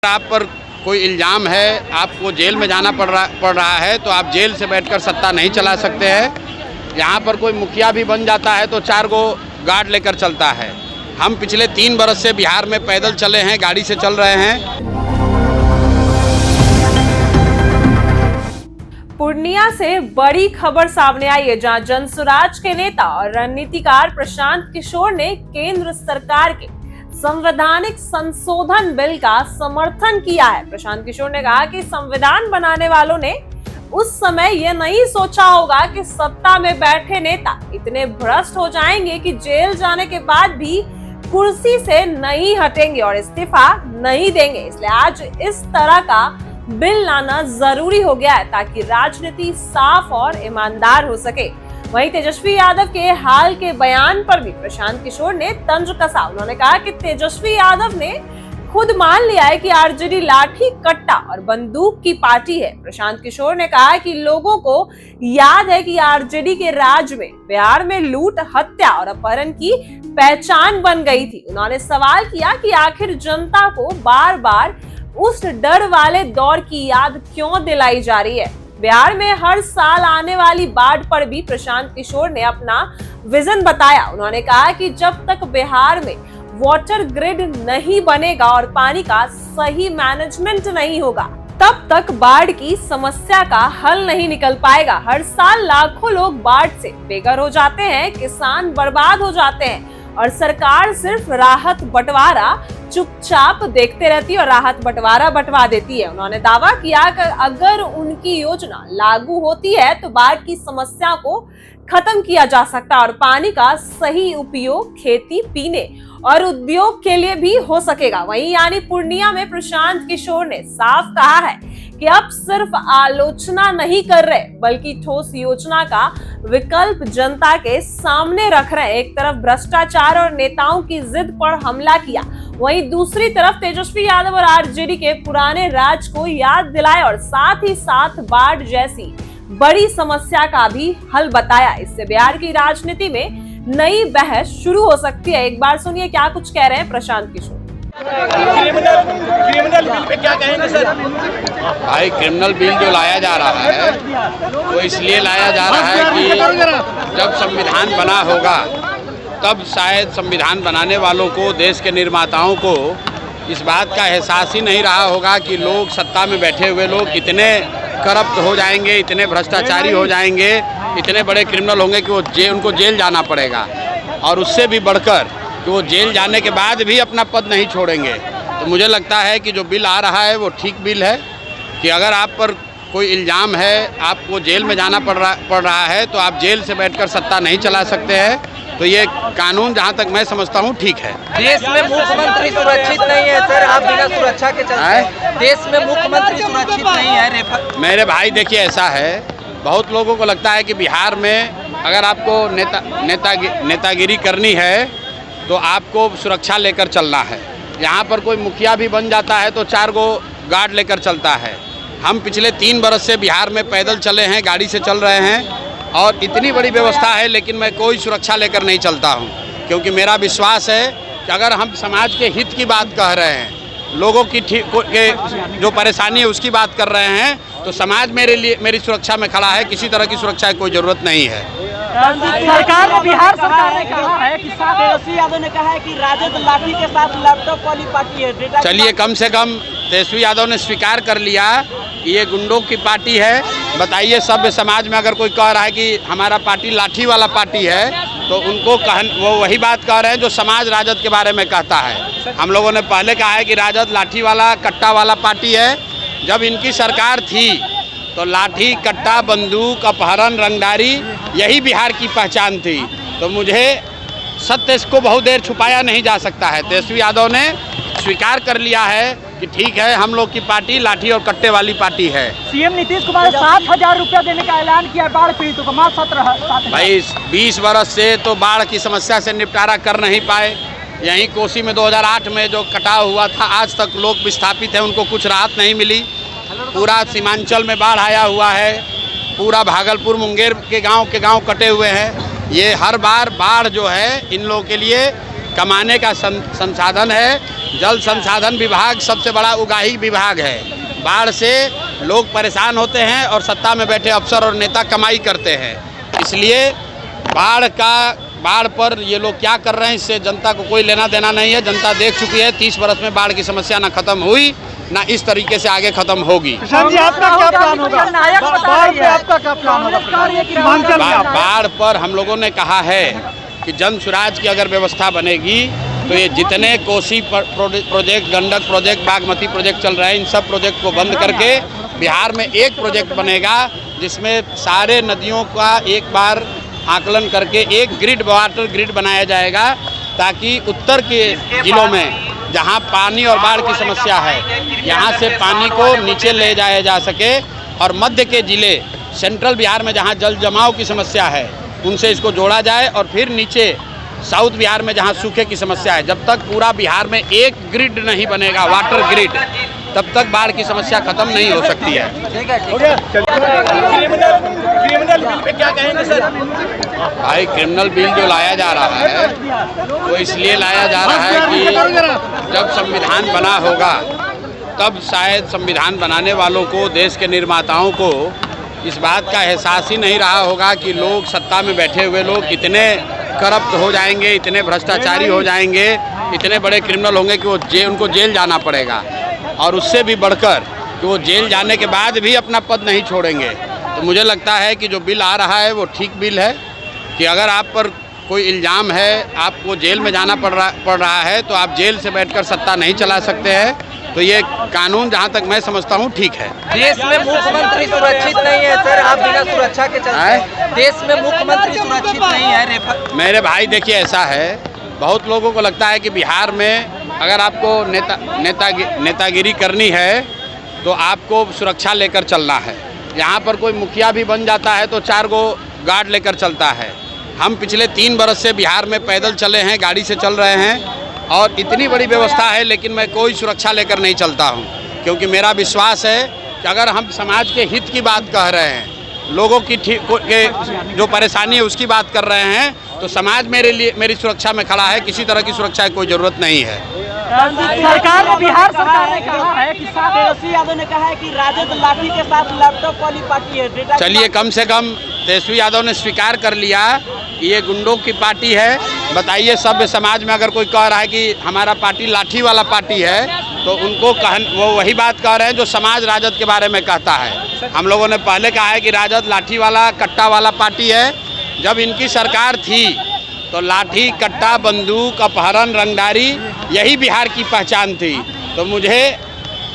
आप पर कोई इल्ज़ाम है, आपको जेल में जाना पड़ रहा है तो आप जेल से बैठकर सत्ता नहीं चला सकते हैं। यहाँ पर कोई मुखिया भी बन जाता है तो 4 गो गार्ड लेकर चलता है। हम पिछले 3 बरस से बिहार में पैदल चले हैं, गाड़ी से चल रहे हैं। पूर्णिया से बड़ी खबर सामने आई है, जहां जनसुराज के नेता और रणनीतिकार प्रशांत किशोर ने केंद्र सरकार के संवैधानिक संशोधन बिल का समर्थन किया है। प्रशांत किशोर ने कहा कि संविधान बनाने वालों ने उस समय यह नहीं सोचा होगा कि सत्ता में बैठे नेता इतने भ्रष्ट हो जाएंगे कि जेल जाने के बाद भी कुर्सी से नहीं हटेंगे और इस्तीफा नहीं देंगे। इसलिए आज इस तरह का बिल लाना जरूरी हो गया है ताकि राजनीति साफ और ईमानदार हो सके। वहीं तेजस्वी यादव के हाल के बयान पर भी प्रशांत किशोर ने तंज कसा। उन्होंने कहा कि तेजस्वी यादव ने खुद मान लिया है कि आरजेडी लाठी कट्टा और बंदूक की पार्टी है। प्रशांत किशोर ने कहा कि लोगों को याद है कि आरजेडी के राज में बिहार में लूट, हत्या और अपहरण की पहचान बन गई थी। उन्होंने सवाल किया कि आखिर जनता को बार बार उस डर वाले दौर की याद क्यों दिलाई जा रही है। बिहार में हर साल आने वाली बाढ़ पर भी प्रशांत किशोर ने अपना विजन बताया। उन्होंने कहा कि जब तक बिहार में वाटर ग्रिड नहीं बनेगा और पानी का सही मैनेजमेंट नहीं होगा, तब तक बाढ़ की समस्या का हल नहीं निकल पाएगा। हर साल लाखों लोग बाढ़ से बेघर हो जाते हैं, किसान बर्बाद हो जाते हैं और सरकार सिर्फ राहत बंटवारा चुपचाप देखते रहती है और राहत बंटवारा बंटवा देती है। उन्होंने दावा किया कि अगर उनकी योजना लागू होती है तो बाढ़ की समस्या को खत्म किया जा सकता है और पानी का सही उपयोग खेती, पीने और उद्योग के लिए भी हो सकेगा। वहीं यानी पूर्णिया में प्रशांत किशोर ने साफ कहा है कि अब सिर्फ आलोचना नहीं कर रहे बल्कि ठोस योजना का विकल्प जनता के सामने रख रहे हैं। एक तरफ भ्रष्टाचार और नेताओं की जिद पर हमला किया, वहीं दूसरी तरफ तेजस्वी यादव और आरजेडी के पुराने राज को याद दिलाया और साथ ही साथ बाढ़ जैसी बड़ी समस्या का भी हल बताया। इससे बिहार की राजनीति में नई बहस शुरू हो सकती है। एक बार सुनिए क्या कुछ कह रहे हैं Prashant Kishor. Criminal bill pay क्या कहेंगे सर? भाई, क्रिमिनल बिल जो लाया जा रहा है वो इसलिए लाया जा रहा है कि जब संविधान बना होगा तब शायद संविधान बनाने वालों को, देश के निर्माताओं को इस बात का एहसास ही नहीं रहा होगा कि लोग, सत्ता में बैठे हुए लोग इतने करप्ट हो जाएंगे, इतने भ्रष्टाचारी हो जाएंगे, इतने बड़े क्रिमिनल होंगे कि उनको जेल जाना पड़ेगा और उससे भी बढ़कर कि वो जेल जाने के बाद भी अपना पद नहीं छोड़ेंगे। तो मुझे लगता है कि जो बिल आ रहा है वो ठीक बिल है कि अगर आप पर कोई इल्ज़ाम है, आपको जेल में जाना पड़ रहा है तो आप जेल से बैठकर सत्ता नहीं चला सकते हैं। तो ये कानून जहाँ तक मैं समझता हूँ ठीक है। देश में मुख्यमंत्री सुरक्षित नहीं है सर, आप बिना सुरक्षा के चलते हैं। देश में मुख्यमंत्री सुरक्षित नहीं है। मेरे भाई देखिए, ऐसा है, बहुत लोगों को लगता है कि बिहार में अगर आपको नेतागिरी करनी है तो आपको सुरक्षा लेकर चलना है। यहाँ पर कोई मुखिया भी बन जाता है तो 4 गो गार्ड लेकर चलता है। हम पिछले 3 बरस से बिहार में पैदल चले हैं, गाड़ी से चल रहे हैं और इतनी बड़ी व्यवस्था है, लेकिन मैं कोई सुरक्षा लेकर नहीं चलता हूँ क्योंकि मेरा विश्वास है कि अगर हम समाज के हित की बात कह रहे हैं, लोगों की जो परेशानी है उसकी बात कर रहे हैं, तो समाज मेरी सुरक्षा में खड़ा है। किसी तरह की सुरक्षा की कोई ज़रूरत नहीं है। सरकार ने, बिहार सरकार ने कहा है कि तेजस्वी यादव ने कहा है कि राजद लाठी के साथ लैपटॉप वाली पार्टी है। चलिए, कम से कम तेजस्वी यादव ने स्वीकार कर लिया कि ये गुंडों की पार्टी है। बताइए, सभ्य समाज में अगर कोई कह रहा है कि हमारा पार्टी लाठी वाला पार्टी है तो उनको वो वही बात कह रहे हैं जो समाज राजद के बारे में कहता है। हम लोगों ने पहले कहा है कि राजद लाठी वाला, कट्टा वाला पार्टी है। जब इनकी सरकार थी तो लाठी, कट्टा, बंदूक, अपहरण, रंगदारी यही बिहार की पहचान थी। तो मुझे सत्य को बहुत देर छुपाया नहीं जा सकता है। तेजस्वी यादव ने स्वीकार कर लिया है कि ठीक है, हम लोग की पार्टी लाठी और कट्टे वाली पार्टी है। सीएम नीतीश कुमार 7,000 रुपया देने का ऐलान किया बाढ़ पीड़ितों को। मात्र 7,000। भाई, 20 बरस से तो बाढ़ की समस्या से निपटारा कर नहीं पाए। यहीं कोसी में 2008 में जो कटाव हुआ था, आज तक लोग विस्थापित हैं, उनको कुछ राहत नहीं मिली। पूरा सीमांचल में बाढ़ आया हुआ है, पूरा भागलपुर, मुंगेर के गांव कटे हुए हैं। ये हर बार बाढ़ जो है इन लोगों के लिए कमाने का संसाधन है। जल संसाधन विभाग सबसे बड़ा उगाही विभाग है। बाढ़ से लोग परेशान होते हैं और सत्ता में बैठे अफसर और नेता कमाई करते हैं। इसलिए बाढ़ पर ये लोग क्या कर रहे हैं, इससे जनता को कोई लेना देना नहीं है। जनता देख चुकी है 30 वर्ष में बाढ़ की समस्या ना खत्म हुई ना इस तरीके से आगे खत्म होगी। प्रशांत जी, आपका क्या प्लान होगा? बाढ़ पे आपका क्या प्लान होगा? बाढ़ पर हम लोगों ने कहा है कि जन सुराज की अगर व्यवस्था बनेगी तो ये जितने Kosi project, Gandak project, Bagmati project चल रहे हैं, इन सब प्रोजेक्ट को बंद करके बिहार में एक प्रोजेक्ट बनेगा जिसमें सारे नदियों का एक बार आकलन करके एक ग्रिड, वाटर ग्रिड बनाया जाएगा, ताकि उत्तर के जिलों में जहां पानी और बाढ़ की समस्या है यहां से पानी को नीचे ले जाया जा सके, और मध्य के जिले सेंट्रल बिहार में जहां जल जमाव की समस्या है उनसे इसको जोड़ा जाए, और फिर नीचे साउथ बिहार में जहां सूखे की समस्या है। जब तक पूरा बिहार में एक ग्रिड नहीं बनेगा, वाटर ग्रिड, तब तक बाढ़ की समस्या खत्म नहीं हो सकती है। क्रिमिनल बिल पे क्या कहेंगे सर? भाई, क्रिमिनल बिल जो लाया जा रहा है वो इसलिए लाया जा रहा है कि जब संविधान बना होगा तब शायद संविधान बनाने वालों को, देश के निर्माताओं को इस बात का एहसास ही नहीं रहा होगा कि लोग, सत्ता में बैठे हुए लोग इतने करप्ट हो जाएंगे, इतने भ्रष्टाचारी हो जाएंगे, इतने बड़े क्रिमिनल होंगे कि उनको जेल जाना पड़ेगा, और उससे भी बढ़कर कि वो जेल जाने के बाद भी अपना पद नहीं छोड़ेंगे। तो मुझे लगता है कि जो बिल आ रहा है वो ठीक बिल है, कि अगर आप पर कोई इल्ज़ाम है, आपको जेल में जाना पड़ रहा है, तो आप जेल से बैठकर सत्ता नहीं चला सकते हैं। तो ये कानून जहाँ तक मैं समझता हूँ ठीक है। देश में मुख्यमंत्री सुरक्षित नहीं है सर, आप बिना सुरक्षा के चलते हैं। देश में मुख्यमंत्री सुरक्षित नहीं है। मेरे भाई, देखिए, ऐसा है, बहुत लोगों को लगता है कि बिहार में अगर आपको नेतागिरी करनी है तो आपको सुरक्षा लेकर चलना है। यहाँ पर कोई मुखिया भी बन जाता है तो 4 गो गार्ड लेकर चलता है। हम पिछले 3 बरस से बिहार में पैदल चले हैं, गाड़ी से चल रहे हैं, और इतनी बड़ी व्यवस्था है, लेकिन मैं कोई सुरक्षा लेकर नहीं चलता हूँ, क्योंकि मेरा विश्वास है कि अगर हम समाज के हित की बात कह रहे हैं, लोगों की जो परेशानी है उसकी बात कर रहे हैं, तो समाज मेरी सुरक्षा में खड़ा है। किसी तरह की सुरक्षा की कोई ज़रूरत नहीं है। सरकार ने, बिहार सरकार ने कहा है कि तेजस्वी यादव ने कहा है कि राजद लाठी के साथ लैपटॉप वाली पार्टी है। चलिए, कम से कम तेजस्वी यादव ने स्वीकार कर लिया कि ये गुंडों की पार्टी है। बताइए, सभ्य समाज में अगर कोई कह रहा है कि हमारा पार्टी लाठी वाला पार्टी है, तो उनको वो वही बात कह रहे हैं जो समाज राजद के बारे में कहता है। हम लोगों ने पहले कहा है कि राजद लाठी वाला, कट्टा वाला पार्टी है। जब इनकी सरकार थी तो लाठी, कट्टा, बंदूक, अपहरण, रंगदारी, यही बिहार की पहचान थी। तो मुझे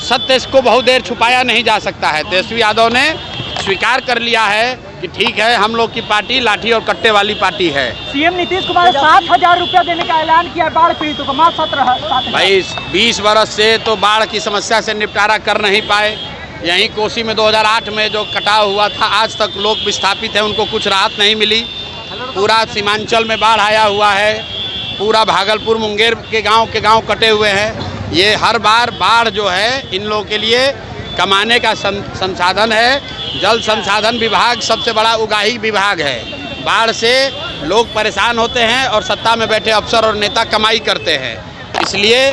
सत्य को बहुत देर छुपाया नहीं जा सकता है। तेजस्वी यादव ने स्वीकार कर लिया है कि ठीक है, हम लोग की पार्टी लाठी और कट्टे वाली पार्टी है। सीएम नीतीश कुमार 7,000 रुपया देने का ऐलान किया बाढ़ पीड़ितों को। भाई, 20 वर्ष से तो बाढ़ की समस्या से निपटारा कर नहीं पाए। यहीं कोसी में 2008 में जो कटाव हुआ था, आज तक लोग विस्थापित हैं, उनको कुछ राहत नहीं मिली। पूरा सीमांचल में बाढ़ आया हुआ है, पूरा भागलपुर, मुंगेर के गांव कटे हुए हैं। ये हर बार बाढ़ जो है इन लोगों के लिए कमाने का संसाधन है। जल संसाधन विभाग सबसे बड़ा उगाही विभाग है। बाढ़ से लोग परेशान होते हैं और सत्ता में बैठे अफसर और नेता कमाई करते हैं। इसलिए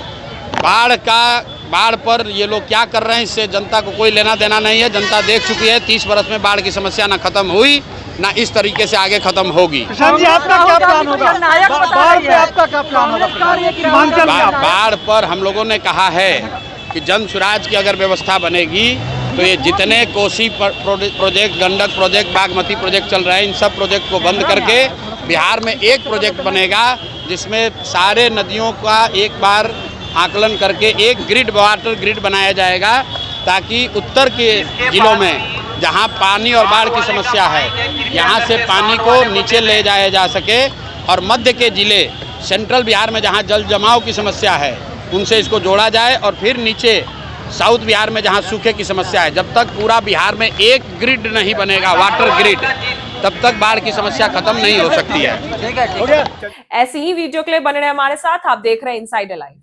बाढ़ पर ये लोग क्या कर रहे हैं, इससे जनता को कोई लेना देना नहीं है। जनता देख चुकी है 30 वर्ष में बाढ़ की समस्या ना खत्म हुई ना इस तरीके से आगे खत्म होगी। प्रशांत जी, आपका क्या प्लान होगा? बाढ़ पे आपका क्या प्लान होगा? बाढ़ पर हम लोगों ने कहा है कि जन सुराज की अगर व्यवस्था बनेगी तो ये जितने Kosi project, Gandak project, Bagmati project चल रहे हैं, इन सब प्रोजेक्ट को बंद करके बिहार में एक प्रोजेक्ट बनेगा जिसमें सारे नदियों का एक बार आकलन करके एक ग्रिड, वाटर ग्रिड बनाया जाएगा, ताकि उत्तर के जिलों में जहां पानी और बाढ़ की समस्या है यहां से पानी को नीचे ले जाया जा सके, और मध्य के जिले सेंट्रल बिहार में जहां जल जमाव की समस्या है उनसे इसको जोड़ा जाए, और फिर नीचे साउथ बिहार में जहां सूखे की समस्या है। जब तक पूरा बिहार में एक ग्रिड नहीं बनेगा, वाटर ग्रिड, तब तक बाढ़ की समस्या खत्म नहीं हो सकती है। ऐसी ही वीडियो के लिए बने रहे हमारे साथ। आप देख रहे हैं इनसाइडर लाइव।